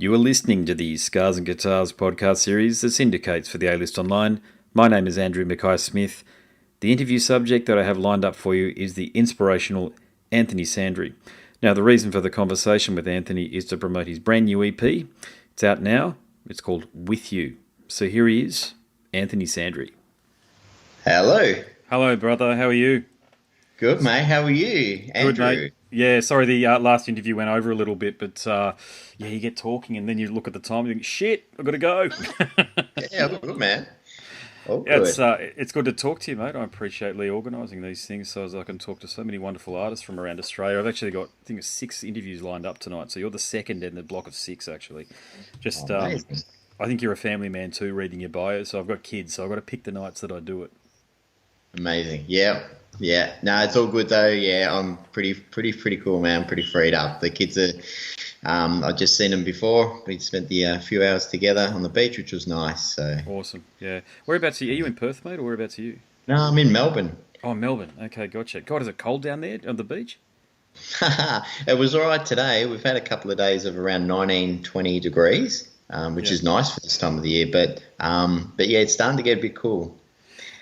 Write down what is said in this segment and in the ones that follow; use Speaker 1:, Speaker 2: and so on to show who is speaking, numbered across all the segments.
Speaker 1: You are listening to the Scars and Guitars podcast series that syndicates for the A-List Online. My name is Andrew Mackay-Smith. The interview subject that I have lined up for you is the inspirational Anthony Sandry. Now, the reason for the conversation with Anthony is to promote his brand new EP. It's out now. It's called With You. So here he is, Anthony Sandry.
Speaker 2: Hello.
Speaker 1: Hello, brother. How are you?
Speaker 2: Good, mate. How are you, Andrew?
Speaker 1: Good, mate. Yeah, sorry the last interview went over a little bit, but you get talking and then you look at the time and you think, shit, I've got to go.
Speaker 2: Yeah, good, man. Oh,
Speaker 1: Yeah,
Speaker 2: good.
Speaker 1: it's good to talk to you, mate. I appreciate Lee organising these things so as I can talk to so many wonderful artists from around Australia. I've actually got, I think, 6 interviews lined up tonight, so you're the second in the block of 6, actually. Just,
Speaker 2: Amazing.
Speaker 1: I think you're a family man too, reading your bio, so I've got kids, so I've got to pick the nights that I do it.
Speaker 2: Amazing. Yeah. Yeah. No, it's all good though. Yeah, I'm pretty cool, man. Pretty freed up. The kids are. I've just seen them before. We spent the few hours together on the beach, which was nice. So.
Speaker 1: Awesome. Yeah. Whereabouts are you? Are you in Perth, mate, or whereabouts are you?
Speaker 2: No, I'm in Melbourne.
Speaker 1: Oh, Melbourne. Okay, gotcha. God, is it cold down there on the beach?
Speaker 2: It was all right today. We've had a couple of days of around 19, 20 degrees, which is nice for this time of the year. But yeah, it's starting to get a bit cool.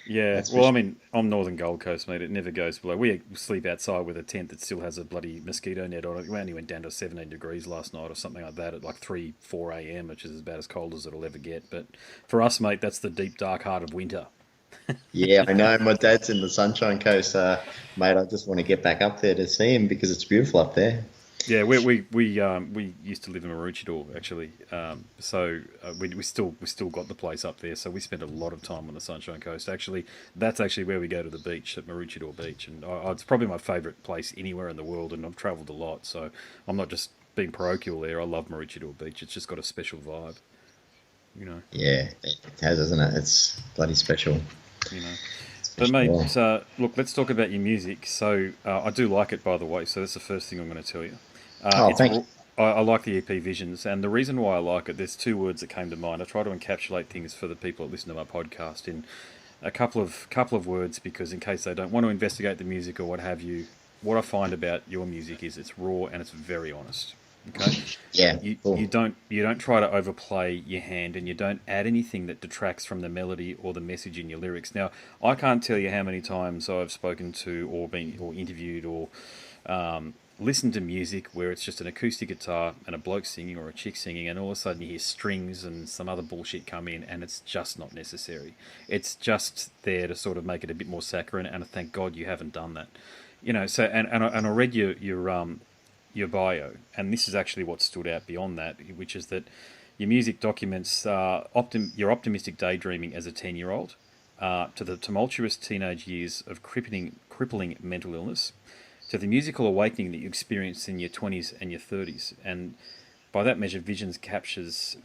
Speaker 1: Yeah, well, I mean, I'm Northern Gold Coast, mate. It never goes below. We sleep outside with a tent that still has a bloody mosquito net on it. We only went down to 17 degrees last night or something like that at like 3, 4 a.m., which is about as cold as it'll ever get. But for us, mate, that's the deep, dark heart of winter.
Speaker 2: Yeah, I know. My dad's in the Sunshine Coast, mate. I just want to get back up there to see him because it's beautiful up there.
Speaker 1: Yeah, we used to live in Maroochydore actually, so we still got the place up there. So we spent a lot of time on the Sunshine Coast. Actually, that's actually where we go to the beach at Maroochydore Beach, and it's probably my favourite place anywhere in the world. And I've travelled a lot, so I'm not just being parochial there. I love Maroochydore Beach. It's just got a special vibe, you know.
Speaker 2: Yeah, it has, isn't it? It's bloody special.
Speaker 1: You know. But mate, look, let's talk about your music. So I do like it, by the way. So that's the first thing I'm going to tell you.
Speaker 2: Thank you.
Speaker 1: I like the EP Visions, and the reason why I like it, there's 2 words that came to mind. I try to encapsulate things for the people that listen to my podcast in a couple of words, because in case they don't want to investigate the music or what have you, what I find about your music is it's raw and it's very honest. Okay.
Speaker 2: Yeah. Cool.
Speaker 1: You don't try to overplay your hand, and you don't add anything that detracts from the melody or the message in your lyrics. Now, I can't tell you how many times I've spoken to or been or interviewed or listened to music where it's just an acoustic guitar and a bloke singing or a chick singing, and all of a sudden you hear strings and some other bullshit come in, and it's just not necessary. It's just there to sort of make it a bit more saccharine, and thank God you haven't done that. You know, so and I read your bio, and this is actually what stood out beyond that, which is that your music documents your optimistic daydreaming as a 10-year-old, to the tumultuous teenage years of crippling mental illness, to the musical awakening that you experienced in your 20s and your 30s. And by that measure, Visions captures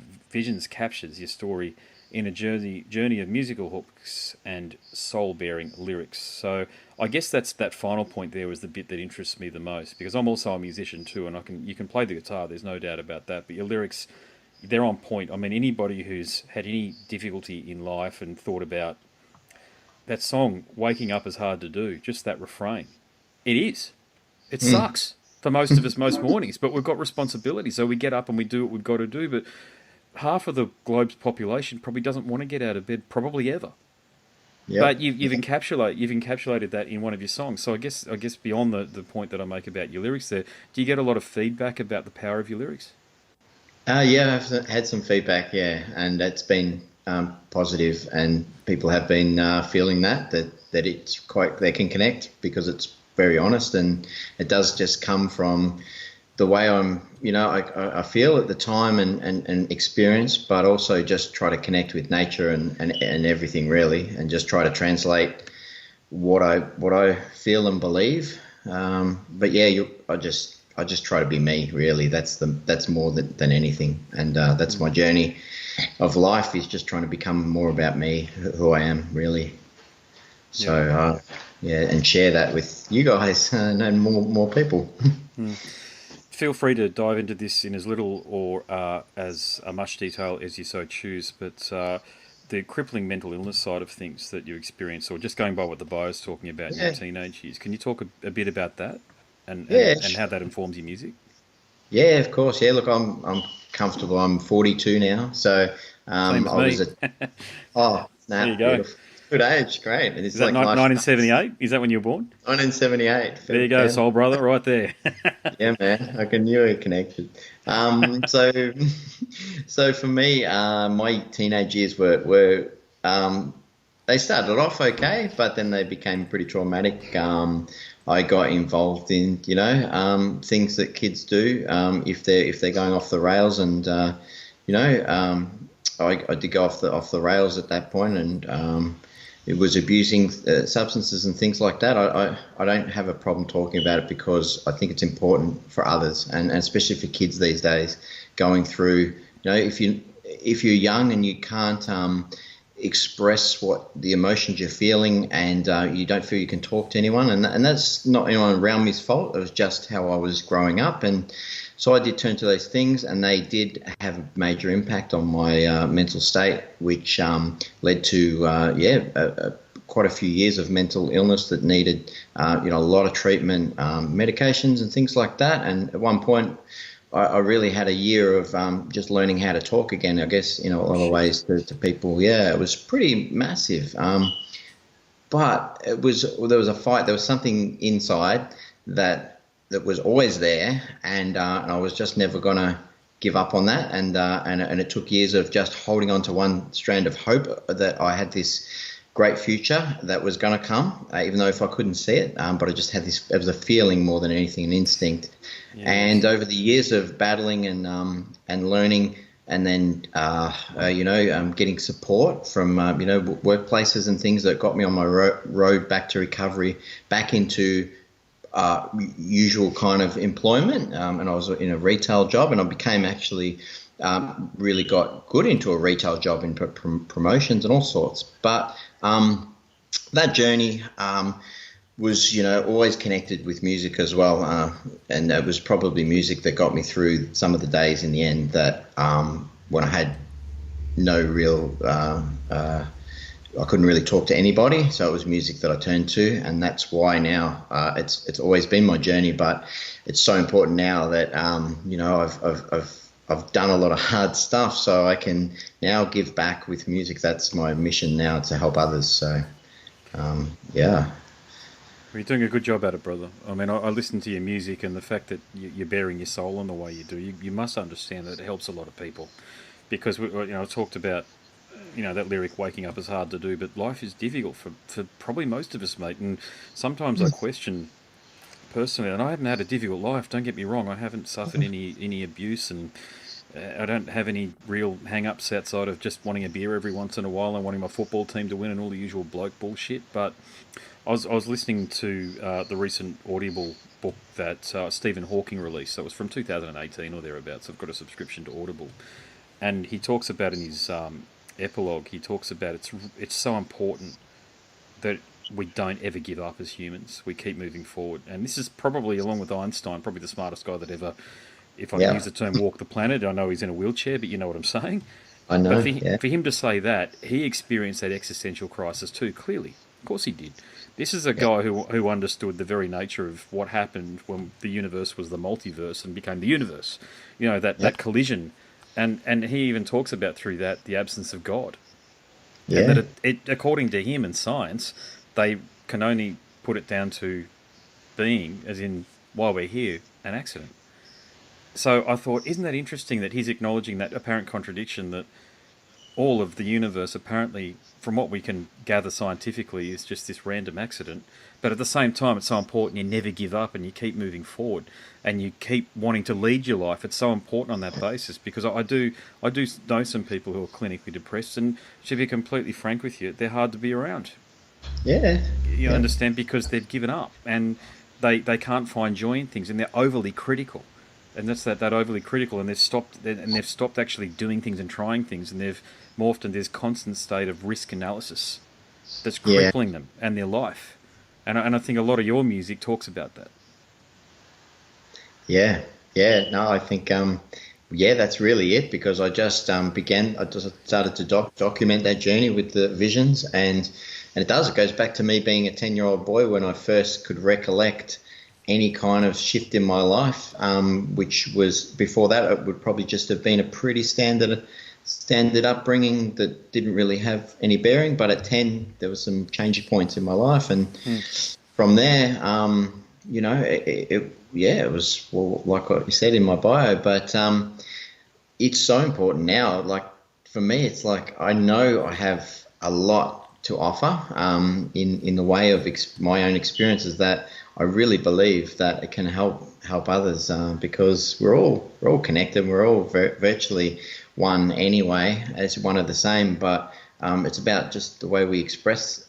Speaker 1: your story in a journey of musical hooks and soul-bearing lyrics. So I guess that's that final point there was the bit that interests me the most, because I'm also a musician too, and you can play the guitar, there's no doubt about that, but your lyrics, they're on point. I mean, anybody who's had any difficulty in life and thought about that song, Waking Up is Hard to Do, just that refrain. It sucks for most of us most mornings, but we've got responsibility, so we get up and we do what we've got to do, but half of the globe's population probably doesn't want to get out of bed, probably ever. Yep. But you've encapsulated that in one of your songs. So I guess beyond the point that I make about your lyrics there, do you get a lot of feedback about the power of your lyrics?
Speaker 2: Yeah, I've had some feedback, and that's been positive, and people have been feeling that it's quite, they can connect because it's very honest, and it does just come from the way I feel at the time and experience, but also just try to connect with nature and everything really, and just try to translate what I feel and believe. But yeah, I just try to be me really. That's more than anything, and that's my journey of life, is just trying to become more about me, who I am really. So and share that with you guys and more people.
Speaker 1: Feel free to dive into this in as little or as much detail as you so choose, but the crippling mental illness side of things that you experience, or just going by what the bio is talking about in your teenage years, can you talk a bit about that and how that informs your music?
Speaker 2: Yeah, of course. Yeah, look, I'm comfortable. I'm 42 now, so
Speaker 1: Same as
Speaker 2: I was
Speaker 1: me.
Speaker 2: nah,
Speaker 1: There you go.
Speaker 2: beautiful. Good age, great. And
Speaker 1: Is
Speaker 2: it's
Speaker 1: that
Speaker 2: like life
Speaker 1: 1978? Is that when you were born?
Speaker 2: 1978.
Speaker 1: There you go, soul brother, right there.
Speaker 2: Yeah, man, I can knew it connected. So, so for me, my teenage years were they started off okay, but then they became pretty traumatic. I got involved in, things that kids do if they're going off the rails, and you know, I did go off the rails at that point, and it was abusing substances and things like that. I don't have a problem talking about it because I think it's important for others, and especially for kids these days going through. If you're young and you can't express what the emotions you're feeling, and you don't feel you can talk to anyone, and that's not anyone around me's fault. It was just how I was growing up, and so I did turn to those things, and they did have a major impact on my mental state, which led to quite a few years of mental illness that needed a lot of treatment, medications and things like that. And at one point, I really had a year of just learning how to talk again, I guess, in a lot of ways to people. Yeah, it was pretty massive. But there was a fight. There was something inside that was always there, and I was just never gonna give up on that. And it took years of just holding on to one strand of hope that I had this great future that was going to come, even though if I couldn't see it. But I just had this. It was a feeling more than anything, an instinct. Yeah. And over the years of battling and learning, and then getting support from workplaces and things that got me on my road back to recovery, back into usual kind of employment, and I was in a retail job, and I became actually really got good into a retail job in promotions and all sorts. But that journey was always connected with music as well, and it was probably music that got me through some of the days in the end that when I had no real I couldn't really talk to anybody, so it was music that I turned to, and that's why now it's always been my journey. But it's so important now that I've done a lot of hard stuff, so I can now give back with music. That's my mission now, to help others. So yeah.
Speaker 1: Well, you're doing a good job at it, brother. I mean, I listen to your music, and the fact that you're bearing your soul in the way you do, you must understand that it helps a lot of people, because I talked about. That lyric, waking up is hard to do, but life is difficult for probably most of us, mate. And sometimes I question personally, and I haven't had a difficult life, don't get me wrong. I haven't suffered any abuse, and I don't have any real hang-ups outside of just wanting a beer every once in a while and wanting my football team to win and all the usual bloke bullshit. But I was listening to the recent Audible book that Stephen Hawking released. So it was from 2018 or thereabouts. I've got a subscription to Audible. And he talks about in his epilogue, he talks about it's so important that we don't ever give up as humans. We keep moving forward. And this is probably, along with Einstein, probably the smartest guy that ever, if I can use the term, walked the planet. I know he's in a wheelchair, but you know what I'm saying.
Speaker 2: I know.
Speaker 1: But for him to say that, he experienced that existential crisis too, clearly. Of course he did. This is a guy who understood the very nature of what happened when the universe was the multiverse and became the universe. That collision. And he even talks about through that the absence of God. Yeah. And that it, according to him and science, they can only put it down to being, as in while we're here, an accident. So I thought, isn't that interesting that he's acknowledging that apparent contradiction that all of the universe apparently, from what we can gather scientifically, is just this random accident. But at the same time, it's so important you never give up and you keep moving forward and you keep wanting to lead your life. It's so important on that basis, because I do know some people who are clinically depressed, and to be completely frank with you, they're hard to be around.
Speaker 2: Yeah.
Speaker 1: You understand, because they've given up and they can't find joy in things, and they're overly critical. And that's that overly critical, and they've stopped actually doing things and trying things, and they've morphed into this constant state of risk analysis that's crippling them and their life. And I think a lot of your music talks about that. Yeah.
Speaker 2: No, I think, that's really it, because I just started to document that journey with the visions, and it goes back to me being a 10-year-old boy when I first could recollect any kind of shift in my life, which was before that it would probably just have been a pretty standard upbringing that didn't really have any bearing. But at 10, there was some changing points in my life, and from there, it was, well, like what you said in my bio. But it's so important now. Like for me, it's like I know I have a lot to offer in the way of my own experiences, that I really believe that it can help others, because we're all connected. We're all virtually one anyway, as one of the same. But it's about just the way we express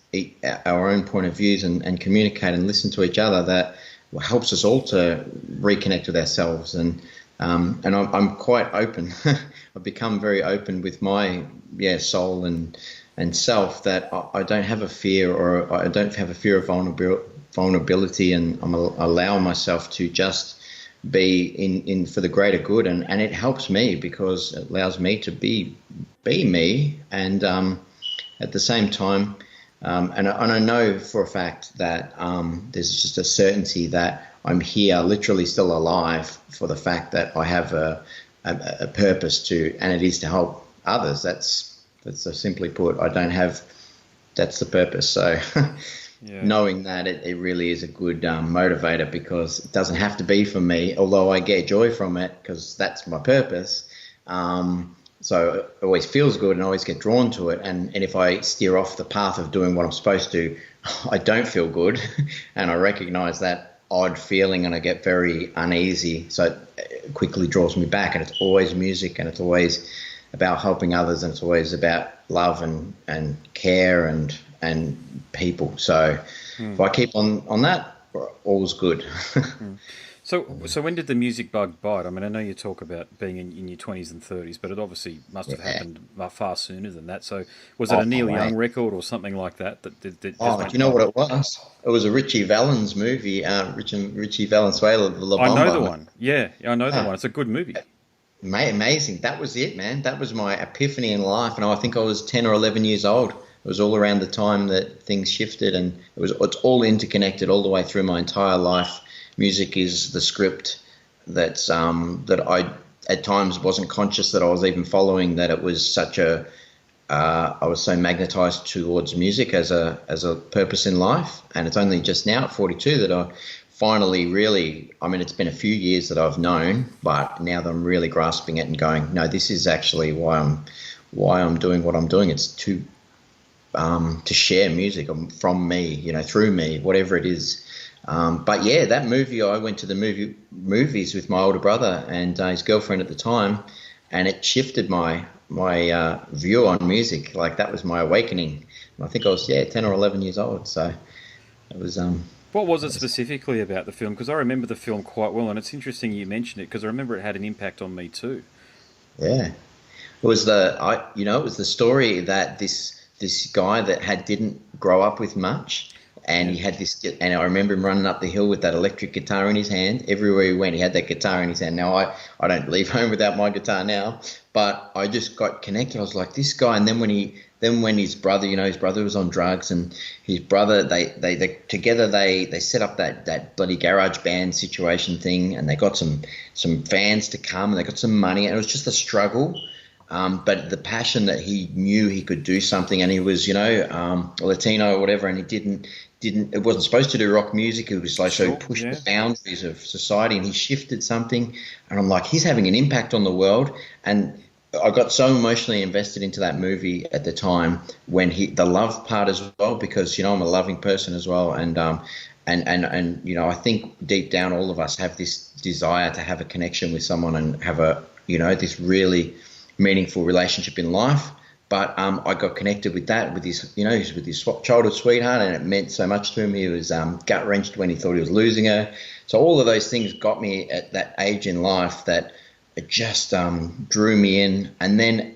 Speaker 2: our own point of views and communicate and listen to each other that helps us all to reconnect with ourselves. And I'm quite open. I've become very open with my soul and self, that I don't have a fear, or I don't have a fear of vulnerability, and I allow myself to just be in for the greater good, and it helps me because it allows me to be me, and at the same time, and I know for a fact that there's just a certainty that I'm here, literally still alive, for the fact that I have a purpose to, and it is to help others. That's so simply put. That's the purpose. So knowing that, it really is a good motivator, because it doesn't have to be for me, although I get joy from it because that's my purpose. So it always feels good and I always get drawn to it. And if I steer off the path of doing what I'm supposed to, I don't feel good. And I recognize that odd feeling and I get very uneasy. So it quickly draws me back, and it's always music, and it's always about helping others, and it's always about love and care and people. So if I keep on that, all's good.
Speaker 1: So when did the music bug bite? I mean, I know you talk about being in your 20s and 30s, but it obviously must have happened far sooner than that. So was it a Neil Young record or something like that?
Speaker 2: Do you know what it was? It was a Richie Valens movie, Richie Valenzuela, The La Bamba.
Speaker 1: I know the one. Yeah, I know the one. It's a good movie.
Speaker 2: Amazing. That was it, man. That was my epiphany in life. And I think I was 10 or 11 years old. It was all around the time that things shifted, and it's all interconnected all the way through my entire life. Music is the script that I at times wasn't conscious that I was even following, that it was such I was so magnetized towards music as a purpose in life. And it's only just now at 42 that I finally really, I mean, it's been a few years that I've known, but now that I'm really grasping it and going, no, this is actually why I'm doing what I'm doing. It's to share music from me, through me, whatever it is. But yeah, that movie, I went to the movies with my older brother and his girlfriend at the time, and it shifted my view on music. Like, that was my awakening. And I think I was 10 or 11 years old. So it was.
Speaker 1: What was it specifically about the film? Because I remember the film quite well, and it's interesting you mentioned it because I remember it had an impact on me too.
Speaker 2: Yeah, it was the story that this guy that didn't grow up with much. And he had this, and I remember him running up the hill with that electric guitar in his hand. Everywhere he went, he had that guitar in his hand. Now, I don't leave home without my guitar now, but I just got connected. I was like, this guy. And then when his brother, his brother was on drugs, and his brother, they together they set up that bloody garage band situation thing, and they got some fans to come, and they got some money, and it was just a struggle. But the passion that he knew he could do something, and he was, Latino or whatever, and he it wasn't supposed to do rock music. It was like, so he pushed the boundaries of society, and he shifted something. And I'm like, he's having an impact on the world. And I got so emotionally invested into that movie at the time, when the love part as well, because, I'm a loving person as well. And I think deep down, all of us have this desire to have a connection with someone and have this really meaningful relationship in life. But I got connected with that, with his childhood sweetheart, and it meant so much to him. He was gut-wrenched when he thought he was losing her. So all of those things got me at that age in life that it just drew me in. And then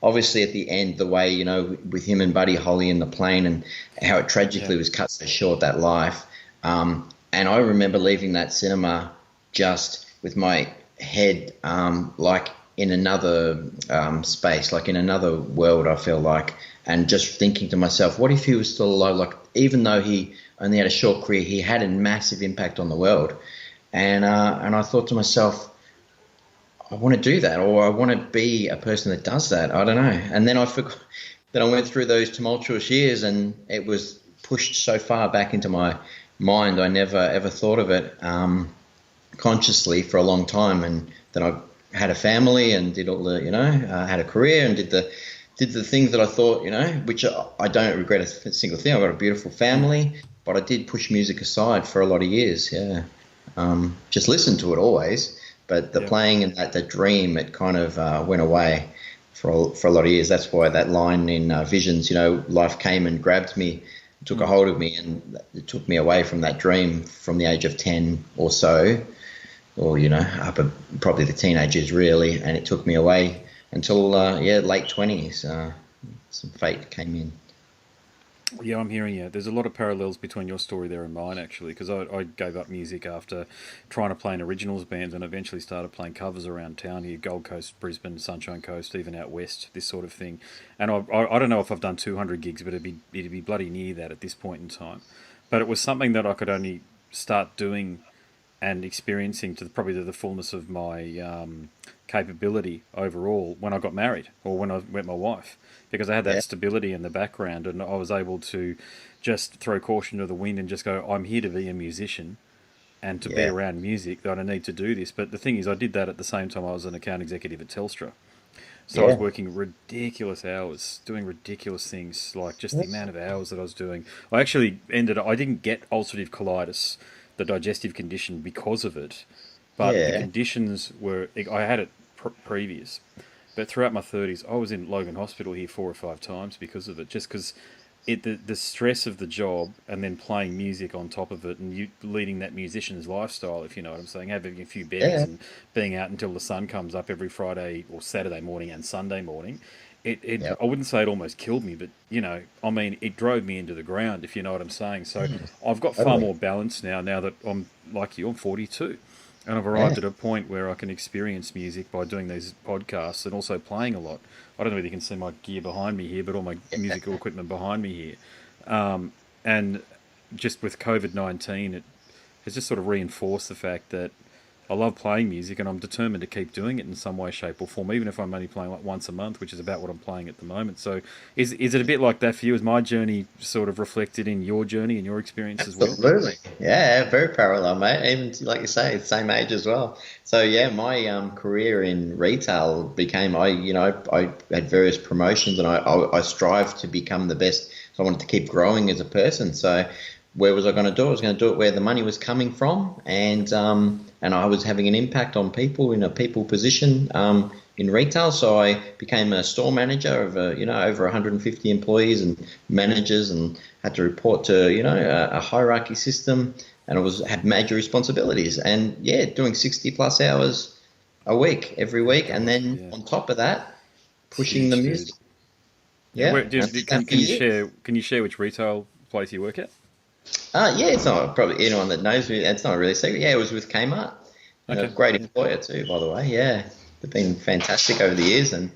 Speaker 2: obviously at the end, the way, with him and Buddy Holly in the plane, and how it tragically was cut so short, that life. And I remember leaving that cinema just with my head like in another space, like in another world, I feel like, and just thinking to myself, what if he was still alive? Like, even though he only had a short career, he had a massive impact on the world. And I thought to myself, I want to do that, or I want to be a person that does that. I don't know. And then I forgot that I went through those tumultuous years, and it was pushed so far back into my mind. I never ever thought of it consciously for a long time. And then I had a family and did all the, had a career and did the things that I thought, which I don't regret a single thing. I've got a beautiful family, but I did push music aside for a lot of years. Yeah, just listened to it always. But the playing and that dream, it kind of went away for a lot of years. That's why that line in Visions, life came and grabbed me, took a hold of me, and it took me away from that dream from the age of 10 or so, or, up at probably the teenagers really. And it took me away until, late 20s. Some fate came in.
Speaker 1: Yeah, I'm hearing you. There's a lot of parallels between your story there and mine, actually, because I gave up music after trying to play in originals bands and eventually started playing covers around town here, Gold Coast, Brisbane, Sunshine Coast, even out west, this sort of thing. And I don't know if I've done 200 gigs, but it'd be bloody near that at this point in time. But it was something that I could only start doing and experiencing probably to the fullness of my capability overall when I got married or when I met my wife, because I had that stability in the background, and I was able to just throw caution to the wind and just go, I'm here to be a musician and to be around music, that I need to do this. But the thing is, I did that at the same time I was an account executive at Telstra. So I was working ridiculous hours, doing ridiculous things, like just the amount of hours that I was doing. I actually I didn't get ulcerative colitis, the digestive condition, because of it. But the conditions were, I had it previous. But throughout my 30s, I was in Logan Hospital here 4 or 5 times because of it. Just because the stress of the job and then playing music on top of it, and you leading that musician's lifestyle, if you know what I'm saying, having a few beers and being out until the sun comes up every Friday or Saturday morning and Sunday morning. I wouldn't say it almost killed me, but, it drove me into the ground, if you know what I'm saying. So I've got far more balance now that I'm like you, I'm 42. And I've arrived at a point where I can experience music by doing these podcasts and also playing a lot. I don't know whether you can see my gear behind me here, but all my musical equipment behind me here. And just with COVID-19, it has just sort of reinforced the fact that I love playing music and I'm determined to keep doing it in some way, shape or form, even if I'm only playing like once a month, which is about what I'm playing at the moment. So is it a bit like that for you? Is my journey sort of reflected in your journey and your experience as well?
Speaker 2: Absolutely. Yeah, very parallel, mate. Even like you say, same age as well. So yeah, my career in retail became, I had various promotions and I strived to become the best. So I wanted to keep growing as a person. So where was I going to do it? I was going to do it where the money was coming from, and I was having an impact on people in a people position in retail. So I became a store manager of over 150 employees and managers, and had to report to a hierarchy system, and had major responsibilities, and doing 60 plus hours a week every week, and then on top of that, pushing the music.
Speaker 1: Can you share which retail place you work at?
Speaker 2: It's not probably anyone that knows me. It's not really a secret. Yeah, it was with Kmart. Okay. A great employer too, by the way. Yeah, they've been fantastic over the years, and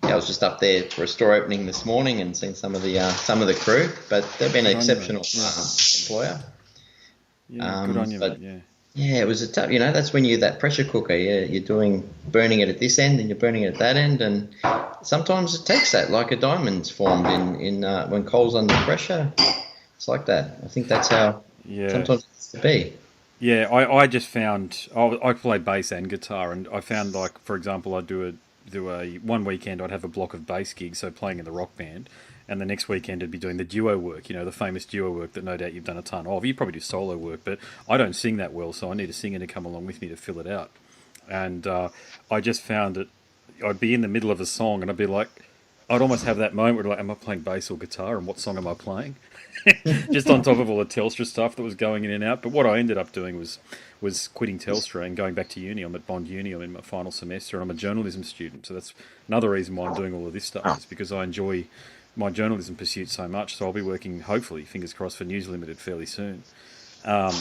Speaker 2: I was just up there for a store opening this morning and seen some of the crew. But they've been an exceptional employer.
Speaker 1: Yeah, good on you, mate. Yeah.
Speaker 2: Yeah, it was a tough. That's when you're that pressure cooker. Yeah, you're burning it at this end and you're burning it at that end, and sometimes it takes that, like a diamond's formed in when coal's under pressure. It's like that. I think that's how sometimes it has to be.
Speaker 1: Yeah, I just found I play bass and guitar, and I found, like, for example, I'd do a one weekend I'd have a block of bass gigs, so playing in the rock band, and the next weekend I'd be doing the duo work, the famous duo work that no doubt you've done a ton of. You probably do solo work, but I don't sing that well, so I need a singer to come along with me to fill it out. And I just found that I'd be in the middle of a song and I'd be like, I'd almost have that moment where, like, am I playing bass or guitar, and what song am I playing? Just on top of all the Telstra stuff that was going in and out. But what I ended up doing was quitting Telstra and going back to uni. I'm at Bond Uni. I'm in my final semester, and I'm a journalism student. So that's another reason why I'm doing all of this stuff. Is because I enjoy my journalism pursuit so much. So I'll be working, hopefully, fingers crossed, for News Limited fairly soon. But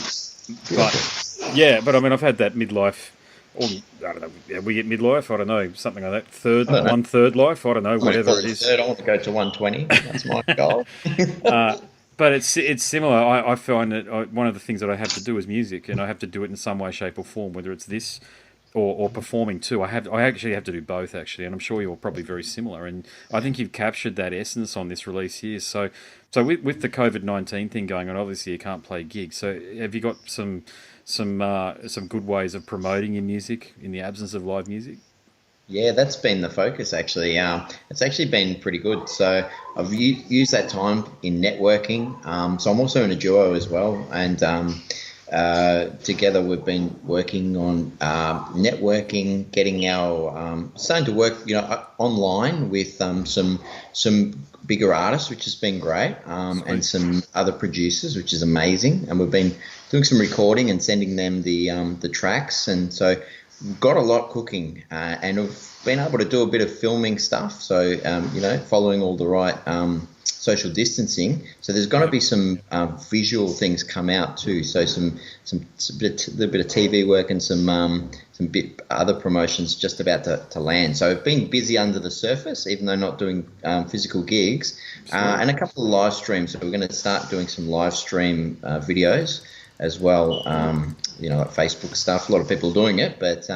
Speaker 1: I mean, I've had that midlife. Or, I don't know, we get midlife, I don't know, something like that. One-third life, I don't know, whatever it is.
Speaker 2: I want to go to 120. That's my goal.
Speaker 1: But it's similar. I find that one of the things that I have to do is music, and I have to do it in some way, shape, or form. Whether it's this or performing too, I actually have to do both actually, and I'm sure you're probably very similar. And I think you've captured that essence on this release here. So with the COVID-19 thing going on, obviously you can't play gigs. So have you got some good ways of promoting your music in the absence of live music?
Speaker 2: Yeah, that's been the focus actually. It's actually been pretty good. So I've used that time in networking. So I'm also in a duo as well, and together we've been working on networking, getting our starting to work, online with some bigger artists, which has been great, and some other producers, which is amazing. And we've been doing some recording and sending them the tracks, and so we've got a lot cooking, and we've been able to do a bit of filming stuff. So, following all the right social distancing. So there's going to be some visual things come out too. So little bit of TV work and some other promotions just about to land. So I've been busy under the surface, even though not doing physical gigs, and a couple of live streams. So we're going to start doing some live stream videos as well, like Facebook stuff. A lot of people are doing it, but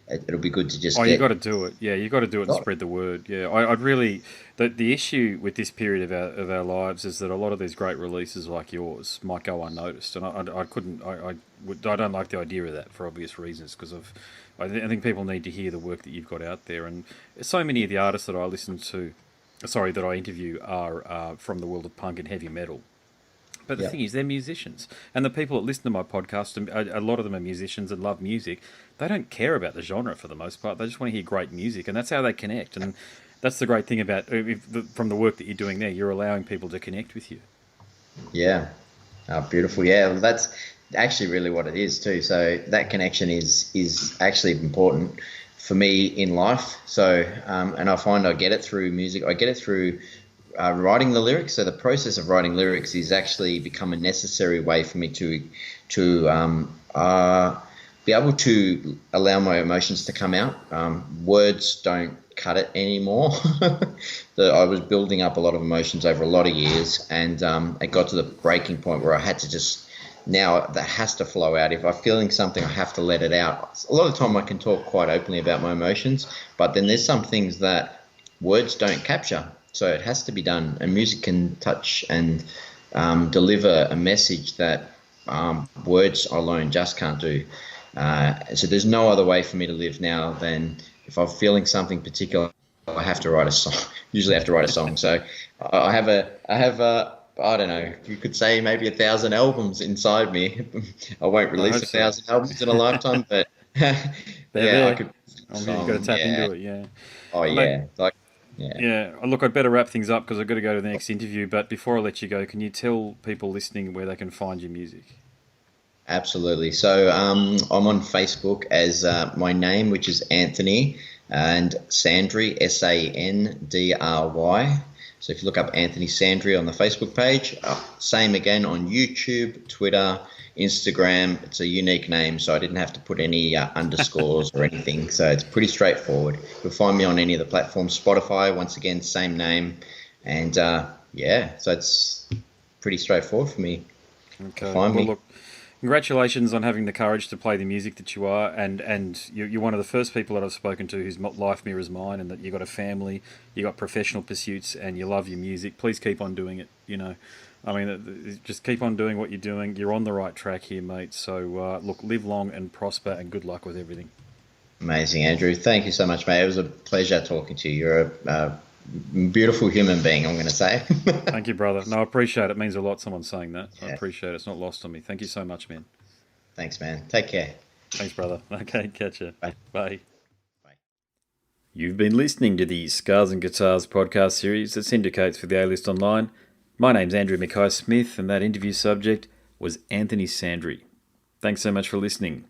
Speaker 2: it'll be good to just
Speaker 1: you got to do it. Yeah, you got to do it and spread the word. Yeah, I'd really the issue with this period of our lives is that a lot of these great releases like yours might go unnoticed, and I don't like the idea of that for obvious reasons, because I think people need to hear the work that you've got out there, and so many of the artists that I interview are from the world of punk and heavy metal. But the thing is, they're musicians. And the people that listen to my podcast, a lot of them are musicians and love music. They don't care about the genre for the most part. They just want to hear great music. And that's how they connect. And that's the great thing about, from the work that you're doing there, you're allowing people to connect with you.
Speaker 2: Yeah. Oh, beautiful. Yeah, well, that's actually really what it is too. So that connection is actually important for me in life. So, and I find I get it through music. I get it through writing the lyrics. So the process of writing lyrics is actually become a necessary way for me to be able to allow my emotions to come out. Words don't cut it anymore. I was building up a lot of emotions over a lot of years, and it got to the breaking point where I had to just, now that has to flow out. If I'm feeling something, I have to let it out. A lot of the time I can talk quite openly about my emotions, but then there's some things that words don't capture. So it has to be done, and music can touch and deliver a message that words alone just can't do. So there's no other way for me to live now than, if I'm feeling something particular, I have to write a song. Usually I have to write a song. So I have I don't know, you could say maybe 1,000 albums inside me. I won't release 1,000 albums in a lifetime, but
Speaker 1: I could. You've got to tap into it, yeah.
Speaker 2: Oh, yeah.
Speaker 1: Yeah. Look, I'd better wrap things up because I've got to go to the next interview. But before I let you go, can you tell people listening where they can find your music?
Speaker 2: Absolutely. So I'm on Facebook as my name, which is Anthony, and Sandry, Sandry. So if you look up Anthony Sandry on the Facebook page, same again on YouTube, Twitter, Instagram. It's a unique name, so I didn't have to put any underscores or anything. So it's pretty straightforward. You'll find me on any of the platforms. Spotify, once again, same name. And so it's pretty straightforward for me.
Speaker 1: Okay.
Speaker 2: Find me.
Speaker 1: Look, congratulations on having the courage to play the music that you are, and you're one of the first people that I've spoken to whose life mirrors mine, and that you've got a family, you've got professional pursuits, and you love your music. Please keep on doing it, I mean, just keep on doing what you're doing. You're on the right track here, mate. So, look, live long and prosper, and good luck with everything.
Speaker 2: Amazing, Andrew. Thank you so much, mate. It was a pleasure talking to you. You're a beautiful human being, I'm going to say.
Speaker 1: Thank you, brother. No, I appreciate it. It means a lot, someone saying that.
Speaker 2: Yeah.
Speaker 1: I appreciate it. It's not lost on me. Thank you so much, man.
Speaker 2: Thanks, man. Take care.
Speaker 1: Thanks, brother. Okay, catch you.
Speaker 2: Bye.
Speaker 1: Bye. You've been listening to the Scars and Guitars podcast series that syndicates for the A-List Online. My name's Andrew Mackay-Smith, and that interview subject was Anthony Sandry. Thanks so much for listening.